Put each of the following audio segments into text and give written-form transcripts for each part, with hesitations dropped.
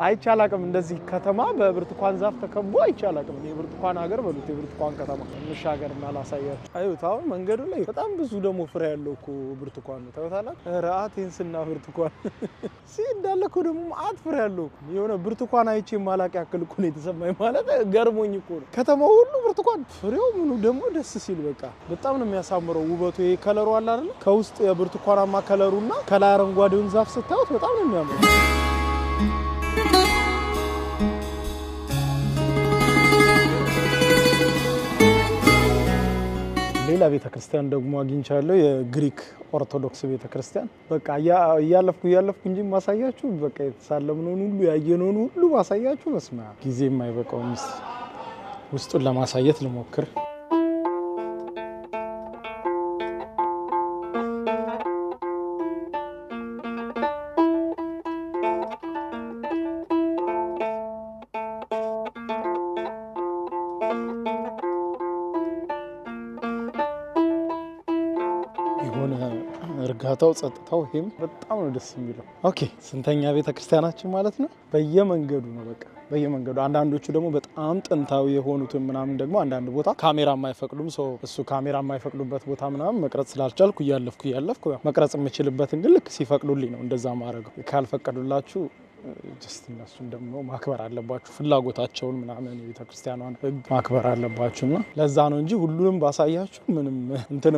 አይቻላቅም እንደዚህ ከተማ በብርቱካን ዛፍ ተከቦ አይቻላቅም። የብርቱካን ሀገር በሉት የብርቱካን ከተማ እንሻገርና ላሳያችሁ። አዩት አሁን መንገዱ ላይ በጣም ብዙ ደግሞ ፍሬ ያለው እኮ ብርቱካን ነው። ታውቃላችሁ ራአቴንስና ብርቱካን እንዳለ እኮ ደግሞ ማአት ፍሬ ያለው የሆነ ብርቱካን አይቼ ማላቅ ያክል እኮ ነው የተሰማኝ። ማለት ገርሞኝ እኮ ነው ከተማው ሁሉ ብርቱካን ፍሬው ምኑ ደግሞ ደስ ሲል በቃ በጣም ነው የሚያሳምረው። ውበቱ ይሄ ከለሩ አለ አይደል ከውስጥ የብርቱካናማ ከለሩና ከላይ አረንጓዴውን ዛፍ ስታዩት በጣም ነው የሚያምረው። ሌላ ቤተክርስቲያን ደግሞ አግኝቻለሁ። የግሪክ ኦርቶዶክስ ቤተክርስቲያን በቃ ያለፍኩ እንጂ ማሳያችሁ በቃ የተሳለምነውን ሁሉ ያየነውን ሁሉ ማሳያችሁ መስማ ጊዜ የማይበቃው ውስጡን ለማሳየት ልሞክር። የሆነ እርጋታው ጸጥታው ይሄም በጣም ነው ደስ የሚለው። ኦኬ ስንተኛ ቤተክርስቲያናችን ማለት ነው። በየመንገዱ ነው በቃ በየመንገዱ። አንዳንዶቹ ደግሞ በጣም ጥንታዊ የሆኑትን ምናምን ደግሞ አንዳንድ ቦታ ካሜራ የማይፈቅዱም እሱ ካሜራ የማይፈቅዱበት ቦታ ምናምን መቅረጽ ስላልቻልኩ እያለፍኩ መቅረጽ የምችልበትን ግን ልክ ሲፈቅዱልኝ ነው እንደዛ ማድረገው። ካልፈቀዱላችሁ ጀስት እነሱን ደግሞ ማክበር አለባችሁ ፍላጎታቸውን ምናምን የቤተክርስቲያኗን ሕግ ማክበር አለባችሁና ለዛ ነው እንጂ ሁሉንም ባሳያችሁ ምንም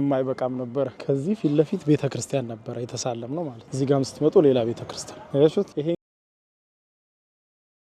የማይበቃም ነበር። ከዚህ ፊት ለፊት ቤተክርስቲያን ነበር የተሳለም ነው ማለት። እዚህ ጋር ስትመጡ ሌላ ቤተክርስቲያን ያያችሁት ይሄ